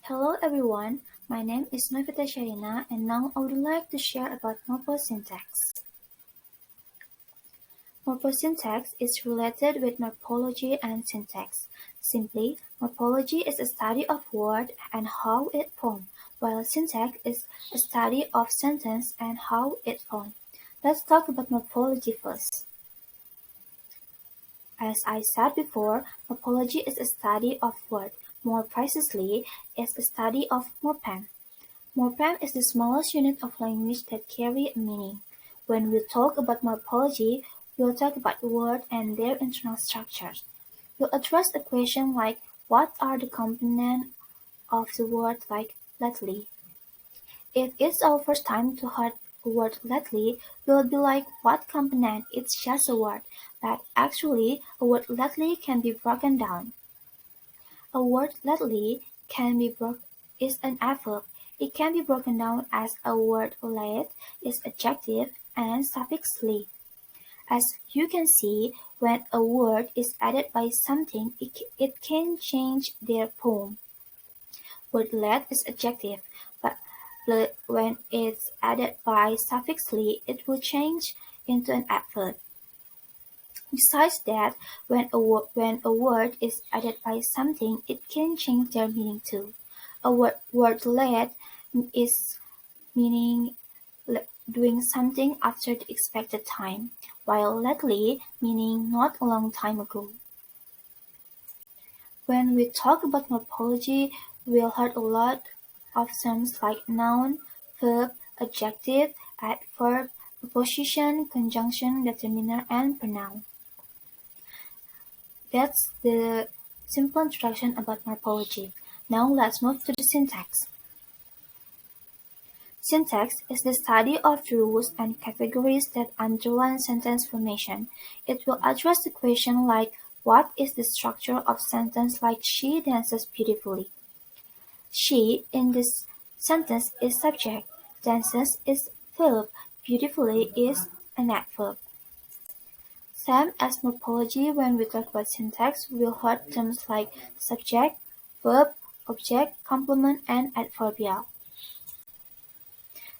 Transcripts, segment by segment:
Hello everyone, my name is Novita Sherina and now I would like to share about morphosyntax. Morphosyntax is related with morphology and syntax. Simply, morphology is a study of word and how it form, while syntax is a study of sentence and how it form. Let's talk about morphology first. As I said before, morphology is a study of word. More precisely, it's a study of morpheme. Morpheme is the smallest unit of language that carry a meaning. When we talk about morphology, we'll talk about words and their internal structures. We'll address a question like what are the components of the word like lately? If it's our first time to hear the word lately, we'll be like what component? It's just a word, but actually a word lately can be broken down. A word lately is an adverb. It can be broken down as a word late is adjective and suffix ly. As you can see, when a word is added by something, it can change their form. Word late is adjective, but when it's added by suffix ly, it will change into an adverb. Besides that, when a word is added by something, it can change their meaning too. A word late is meaning doing something after the expected time, while lately meaning not a long time ago. When we talk about morphology, we'll hear a lot of terms like noun, verb, adjective, adverb, preposition, conjunction, determiner, and pronoun. That's the simple introduction about morphology. Now let's move to the syntax. Syntax is the study of the rules and categories that underlie sentence formation. It will address the question like what is the structure of sentence like she dances beautifully. She in this sentence is subject, dances is verb, beautifully is an adverb. Same as morphology, when we talk about syntax, we'll hear terms like subject, verb, object, complement, and adverbial.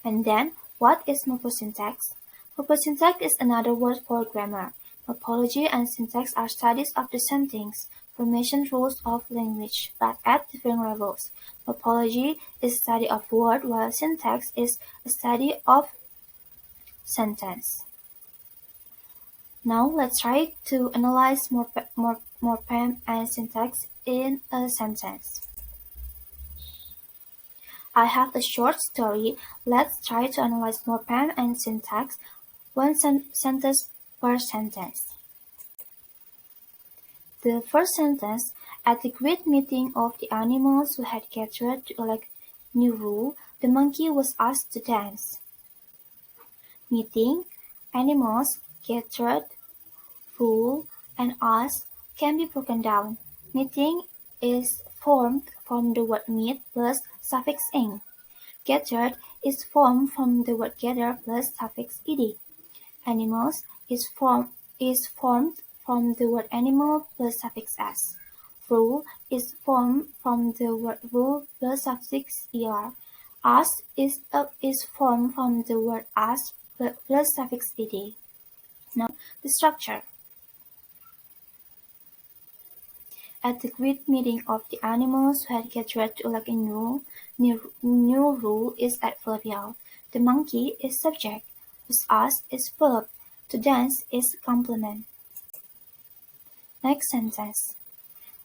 And then, what is morphosyntax? Morphosyntax is another word for grammar. Morphology and syntax are studies of the same things, formation rules of language, but at different levels. Morphology is study of word, while syntax is a study of sentence. Now let's try to analyze morpheme and syntax in a sentence. I have a short story. Let's try to analyze morpheme and syntax, one sentence per sentence. The first sentence, at the great meeting of the animals who had gathered to elect new rule, the monkey was asked to dance. Meeting, animals, gathered, rule, and asked can be broken down. Meeting is formed from the word meet plus suffix ing. Gathered is formed from the word gather plus suffix ed. Animals is formed from the word animal plus suffix s. Rule is formed from the word rule plus suffix er. Ask is formed from the word ask plus suffix ed. Now, the structure. At the great meeting of the animals who had gathered to elect a new rule is adverbial. The monkey is subject. Was asked is verb. To dance is complement. Next sentence.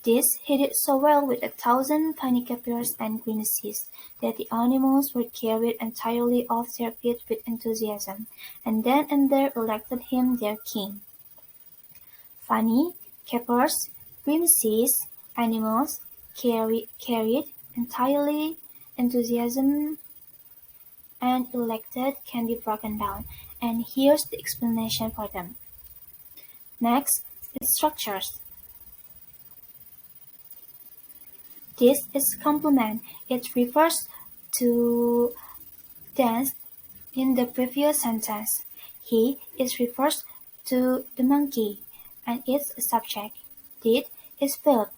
This he did so well with 1,000 tiny capillaries and grimaces that the animals were carried entirely off their feet with enthusiasm, and then and there elected him their king. Funny, capers, grimaces, animals, carried, entirely, enthusiasm, and elected can be broken down, and here's the explanation for them. Next, the structures. This is complement. It refers to dance in the previous sentence. He refers to the monkey, and it's a subject. Did is verb.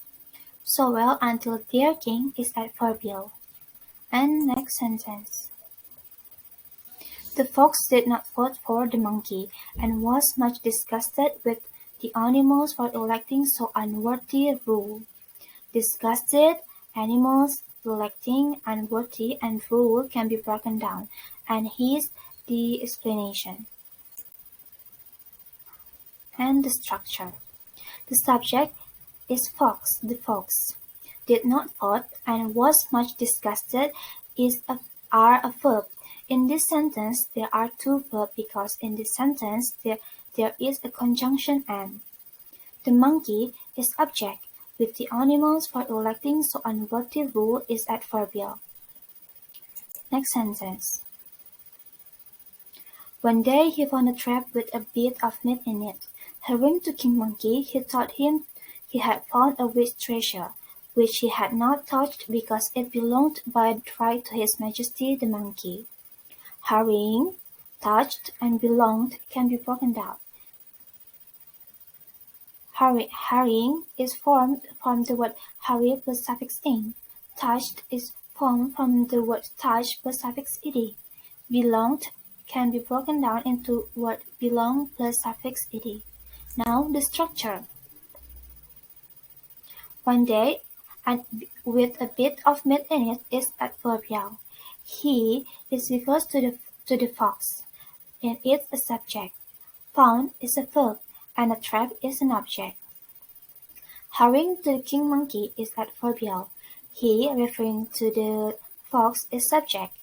so well until their king is adverbial. And next sentence. The fox did not vote for the monkey, and was much disgusted with the animals for electing so unworthy a rule. Disgusted, animals, electing, unworthy, and rule can be broken down, and here's the explanation. And the structure. The subject is fox. The fox did not vote and was much disgusted are a verb. In this sentence, there are two verbs because in this sentence there is a conjunction and. The monkey is object, with the animals for electing so unworthy rule is adverbial. Next sentence. One day he found a trap with a bit of meat in it. Hurrying to King Monkey, he told him he had found a rich treasure, which he had not touched because it belonged by right to His Majesty the Monkey. Hurrying, touched, and belonged can be broken down. Hurrying is formed from the word hurry plus suffix "ing". Touched is formed from the word touch plus suffix "ed". Belonged can be broken down into word belong plus suffix "ed". Now the structure. One day, and with a bit of meat in it is adverbial. He is refers to the fox, and it's a subject. Found is a verb, and a trap is an object. Hurrying to the King Monkey is adverbial. He, referring to the fox, is subject.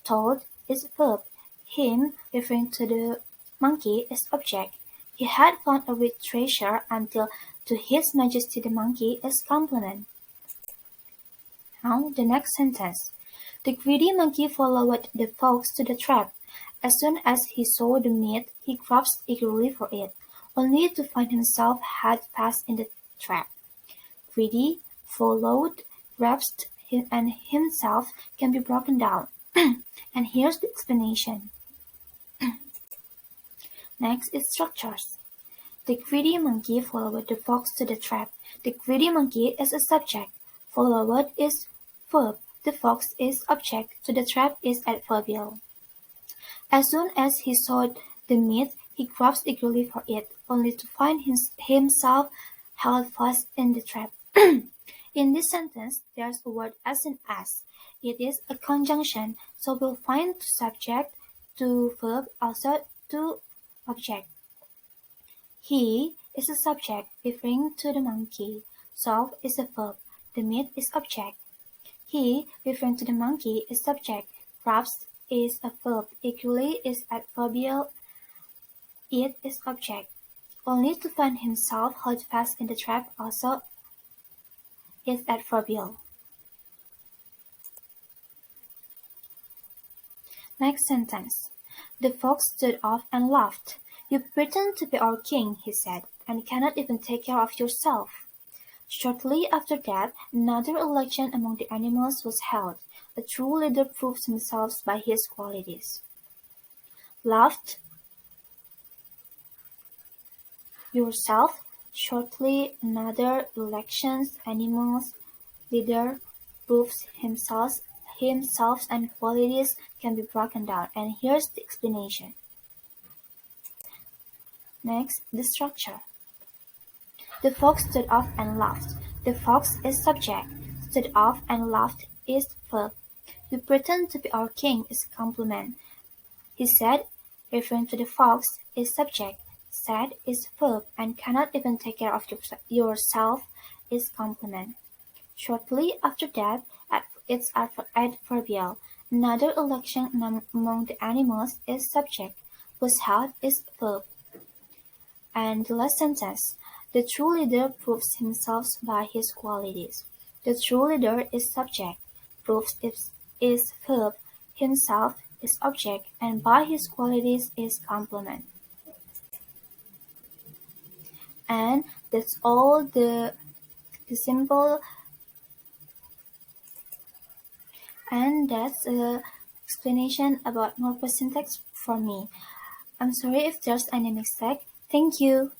Told is verb. Him, referring to the monkey, is object. He had found a rich treasure until to His Majesty the Monkey is complement. Now the next sentence. The greedy monkey followed the fox to the trap. As soon as he saw the meat, he grasped eagerly for it, only to find himself had passed in the trap. Greedy, followed, grasped, and himself can be broken down. And here's the explanation. Next is structures. The greedy monkey followed the fox to the trap. The greedy monkey is a subject. Followed is verb. The fox is object. To the trap is adverbial. As soon as he saw the meat, he grasped eagerly for it, only to find himself held fast in the trap. In this sentence, there's a word as in as. It is a conjunction, so we'll find to subject, to verb, also to object. He is a subject referring to the monkey. Solve is a verb. The meat is object. He, referring to the monkey, is subject. Grasp is a verb. Equally is adverbial. It is object. Only to find himself held fast in the trap also is adverbial. Next sentence. The fox stood off and laughed. You pretend to be our king, he said, and cannot even take care of yourself. Shortly after that, another election among the animals was held. A true leader proves himself by his qualities. Laughed yourself. Shortly another elections animals leader proves himself and qualities can be broken down. And here's the explanation. Next, the structure. The fox stood off and laughed. The fox is subject. Stood off and laughed is verb. You pretend to be our king is complement. He said, referring to the fox, is subject. Said is verb and cannot even take care of yourself is complement. Shortly after that, it's adverbial. Another election among the animals is subject. Was held is verb. And the last sentence. The true leader proves himself by his qualities. The true leader is subject. Proves is verb. Himself is object. And by his qualities is complement. And that's all the simple. And that's an explanation about morphosyntax for me. I'm sorry if there's any mistake. Thank you.